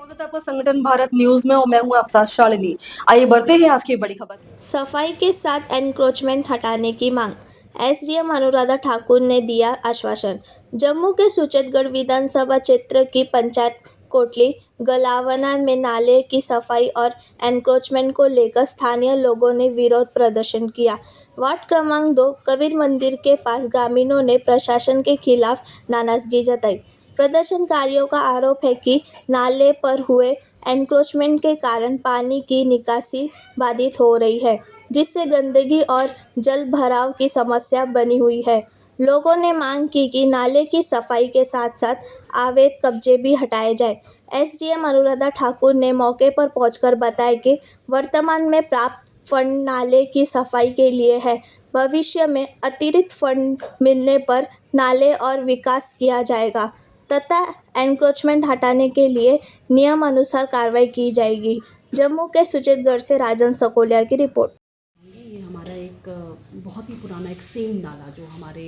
स्वागत है आपका संगठन भारत न्यूज में और मैं हूं आपके साथ शालिनी। आइए बढ़ते हैं आज की बड़ी खबर। सफाई के साथ एनक्रोचमेंट हटाने की मांग। एसडीएम अनुराधा ठाकुर ने दिया आश्वासन। जम्मू के सुचेतगढ़ विधानसभा क्षेत्र की पंचायत कोटली गलावना में नाले की सफाई और एनक्रोचमेंट को लेकर स्थानीय लोगों ने विरोध प्रदर्शन किया। वार्ड क्रमांक 2 कबीर मंदिर के पास ग्रामीणों ने प्रशासन के खिलाफ नाराजगी जताई। प्रदर्शनकारियों का आरोप है कि नाले पर हुए एनक्रोचमेंट के कारण पानी की निकासी बाधित हो रही है, जिससे गंदगी और जल भराव की समस्या बनी हुई है। लोगों ने मांग की कि नाले की सफाई के साथ साथ अवैध कब्जे भी हटाए जाए। एसडीएम अनुराधा ठाकुर ने मौके पर पहुंचकर बताया कि वर्तमान में प्राप्त फंड नाले की सफाई के लिए है। भविष्य में अतिरिक्त फंड मिलने पर नाले और विकास किया जाएगा तथा एनक्रोचमेंट हटाने के लिए नियम अनुसार कार्रवाई की जाएगी। जम्मू के सुचेतगढ़ से राजन सकोलिया की रिपोर्ट। ये हमारा एक बहुत ही पुराना एक सेम नाला जो हमारे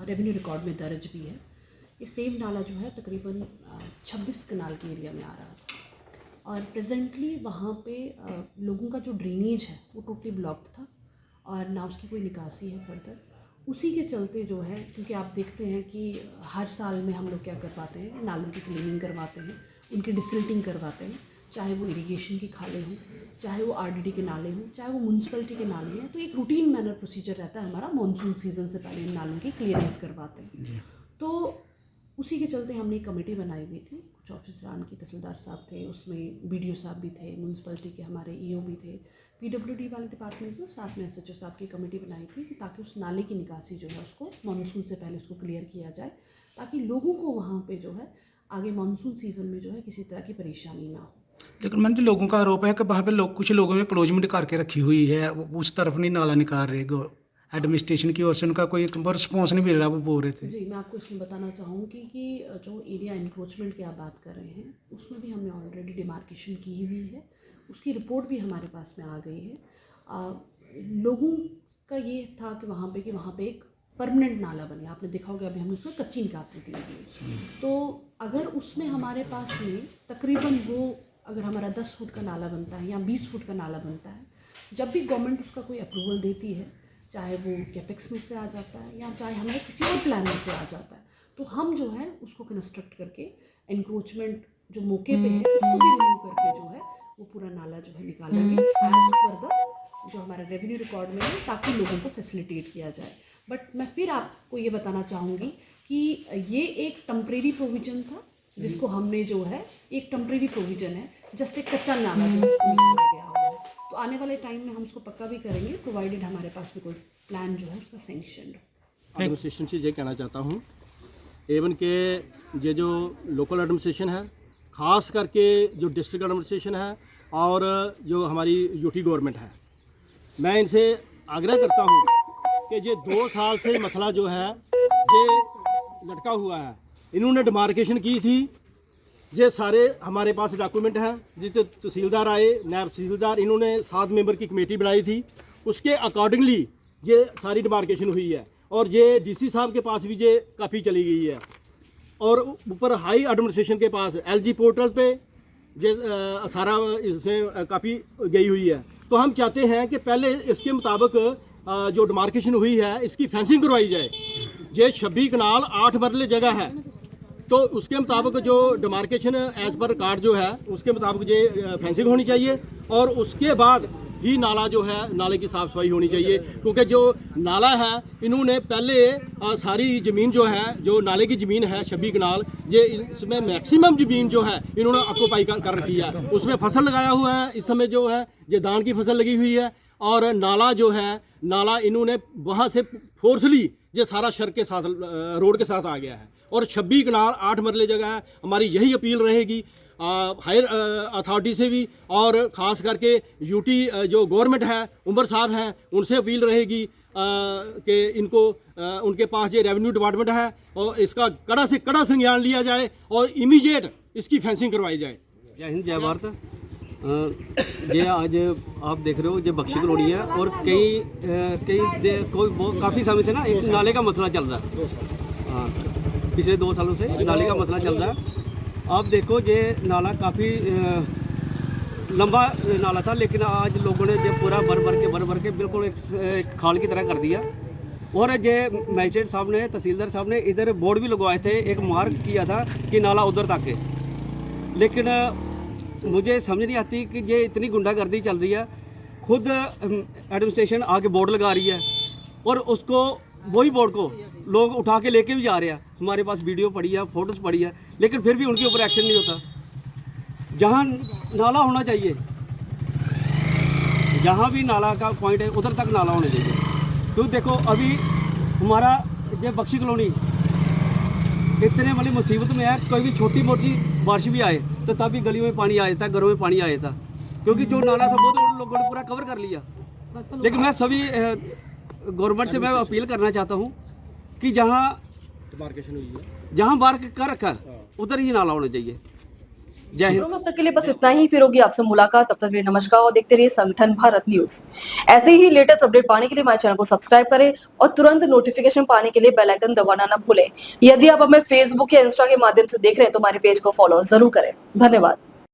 रेवेन्यू रिकॉर्ड में दर्ज भी है। ये सेम नाला जो है तकरीबन 26 कनाल के एरिया में आ रहा था और प्रेजेंटली वहाँ पे लोगों का जो ड्रेनेज है वो टोटली ब्लॉक्ड था और ना उसकी कोई निकासी है फर्दर। उसी के चलते जो है, क्योंकि आप देखते हैं कि हर साल में हम लोग क्या कर पाते हैं, नालों की क्लीनिंग करवाते हैं, उनकी डिसिल्टिंग करवाते हैं, चाहे वो इरिगेशन के खाले हों, चाहे वो आरडीडी के नाले हों, चाहे वो म्यूनसिपलिटी के नाले हैं। तो एक रूटीन मैनर प्रोसीजर रहता है हमारा, मानसून सीज़न से पहले इन नालों की क्लियरेंस करवाते हैं। तो उसी के चलते हमने एक कमेटी बनाई हुई थी, कुछ ऑफिसरान की, तहसीलदार साहब थे उसमें, बीडीओ साहब भी थे, म्यूनसिपलिटी के हमारे ईओ भी थे, पीडब्ल्यूडी वाले डिपार्टमेंट में, साथ में एसएचओ साहब की कमेटी बनाई थी कि ताकि उस नाले की निकासी जो है उसको मानसून से पहले उसको क्लियर किया जाए, ताकि लोगों को वहाँ पे जो है आगे मानसून सीज़न में जो है किसी तरह की परेशानी ना हो। लेकिन मैंने जो लोगों का आरोप है कि वहाँ पे लोग, कुछ लोगों ने क्लोजमेंट करके रखी हुई है, वो उस तरफ नहीं नाला निकाल रहे, एडमिनिस्ट्रेशन की ओर से उनका कोई रिस्पॉन्स नहीं मिल रहा, वो बोल रहे थे। जी, मैं आपको इसमें बताना चाहूँगी कि जो एरिया इंक्रोचमेंट की आप बात कर रहे हैं उसमें भी हमने ऑलरेडी डिमार्केशन की हुई है, उसकी रिपोर्ट भी हमारे पास में आ गई है। लोगों का ये था कि वहाँ पे एक परमानेंट नाला बने। आपने देखा होगा अभी हमने उसमें कच्ची निकासी दी हुई है, तो अगर उसमें हमारे पास में तकरीबन वो अगर हमारा 10 फुट का नाला बनता है या 20 फुट का नाला बनता है, जब भी गवर्नमेंट उसका कोई अप्रूवल देती है, चाहे वो कैपेक्स में से आ जाता है या चाहे हमारे किसी और प्लान में से आ जाता है, तो हम जो है उसको कंस्ट्रक्ट करके एनक्रोचमेंट जो मौके पे है उसको भी रिमूव करके जो है वो पूरा नाला जो है निकालेंगे एज पर द जो हमारा रेवेन्यू रिकॉर्ड में है, ताकि लोगों को फैसिलिटेट किया जाए। बट मैं फिर आपको ये बताना चाहूँगी कि ये एक टेम्परेरी प्रोविज़न था, जिसको हमने जो है एक टेम्परेरी प्रोविज़न है, जस्ट एक कच्चा नाला जो निकाला गया हुआ है। तो आने वाले टाइम में हम उसको पक्का भी करेंगे, प्रोवाइडेड हमारे पास में कोई प्लान जो है उसका सैंक्शन। एडमिनिस्ट्रेशन से ये कहना चाहता हूँ, एवन के ये जो लोकल एडमिनिस्ट्रेशन है, ख़ास करके जो डिस्ट्रिक्ट एडमिनिस्ट्रेशन है और जो हमारी यूटी गवर्नमेंट है, मैं इनसे आग्रह करता हूँ कि ये 2 साल से मसला जो है ये लटका हुआ है। इन्होंने डिमार्केशन की थी, ये सारे हमारे पास डॉक्यूमेंट हैं, जिस तहसीलदार आए, नायब तहसीलदार, इन्होंने 7 मेंबर की कमेटी बनाई थी, उसके अकॉर्डिंगली ये सारी डिमार्केशन हुई है और ये डीसी साहब के पास भी ये काफ़ी चली गई है और ऊपर हाई एडमिनिस्ट्रेशन के पास एलजी पोर्टल पे ये सारा इसमें काफ़ी गई हुई है। तो हम चाहते हैं कि पहले इसके मुताबिक जो डिमार्केशन हुई है इसकी फेंसिंग करवाई जाए। ये 26 कनाल 8 मरले जगह है, तो उसके मुताबिक जो डिमार्केशन एज पर कार्ड जो है उसके मुताबिक ये फेंसिंग होनी चाहिए और उसके बाद ही नाला जो है, नाले की साफ़ सफाई होनी चाहिए। क्योंकि जो नाला है इन्होंने पहले सारी ज़मीन जो है, जो नाले की ज़मीन है 26 कनाल, ये इसमें मैक्सिमम ज़मीन जो है इन्होंने ऑक्यूपाई कर रखी है। उसमें फसल लगाया हुआ है, इस समय जो है ये धान की फसल लगी हुई है और नाला जो है, नाला इन्होंने वहाँ से फोर्सली ये सारा सड़क के साथ, रोड के साथ आ गया है और 26 कनाल 8 मरले जगह है। हमारी यही अपील रहेगी हायर अथॉरिटी से भी और ख़ास करके यूटी जो गवर्नमेंट है, उमर साहब हैं, उनसे अपील रहेगी कि इनको उनके पास ये रेवेन्यू डिपार्टमेंट है और इसका कड़ा से कड़ा संज्ञान लिया जाए और इमीडिएट इसकी फेंसिंग करवाई जाए। जय हिंद, जय भारत। ये आज आप देख रहे हो ये बख्शी कॉलोनी है और काफ़ी समय से ना एक नाले का मसला चल रहा है। हाँ, पिछले 2 सालों से नाले का मसला चल रहा है आप देखो ये नाला काफ़ी लंबा नाला था, लेकिन आज लोगों ने जो पूरा भर भर के बिल्कुल एक खाल की तरह कर दिया। और ये मजिस्ट्रेट साहब ने, तहसीलदार साहब ने इधर बोर्ड भी लगवाए थे, एक मार्क किया था कि नाला उधर तक है। लेकिन मुझे समझ नहीं आती कि ये इतनी गुंडागर्दी चल रही है। खुद एडमिनिस्ट्रेशन आके बोर्ड लगा रही है और उसको, वही बोर्ड को लोग उठा के लेके भी जा रहे हैं। हमारे पास वीडियो पड़ी है, फोटोज़ पड़ी है, लेकिन फिर भी उनके ऊपर एक्शन नहीं होता। जहाँ नाला होना चाहिए, जहाँ भी नाला का पॉइंट है उधर तक नाला होना चाहिए। तो देखो अभी हमारा ये बख्शी कॉलोनी इतने वाली मुसीबत में है, कोई भी छोटी मोटी बारिश भी आए तो तभी गलियों में पानी आया था, घरों में पानी आया था, क्योंकि जो नाला था वो तो लोगों ने पूरा कवर कर लिया। लेकिन मैं सभी गवर्नमेंट से मैं अपील करना चाहता हूँ कि जहाँ डिमार्केशन हुई है, जहाँ मार्क कर रखा है उधर ही नाला होना चाहिए। जय हिंद। खबरों में अब तक के लिए बस इतना ही। फिर होगी आपसे मुलाकात, तब तक के लिए नमस्कार और देखते रहिए संगठन भारत न्यूज। ऐसे ही लेटेस्ट अपडेट पाने के लिए हमारे चैनल को सब्सक्राइब करें और तुरंत नोटिफिकेशन पाने के लिए बेल आइकन दबाना ना भूलें। यदि आप हमें फेसबुक या इंस्टा के माध्यम से देख रहे हैं तो हमारे पेज को फॉलो जरूर करें। धन्यवाद।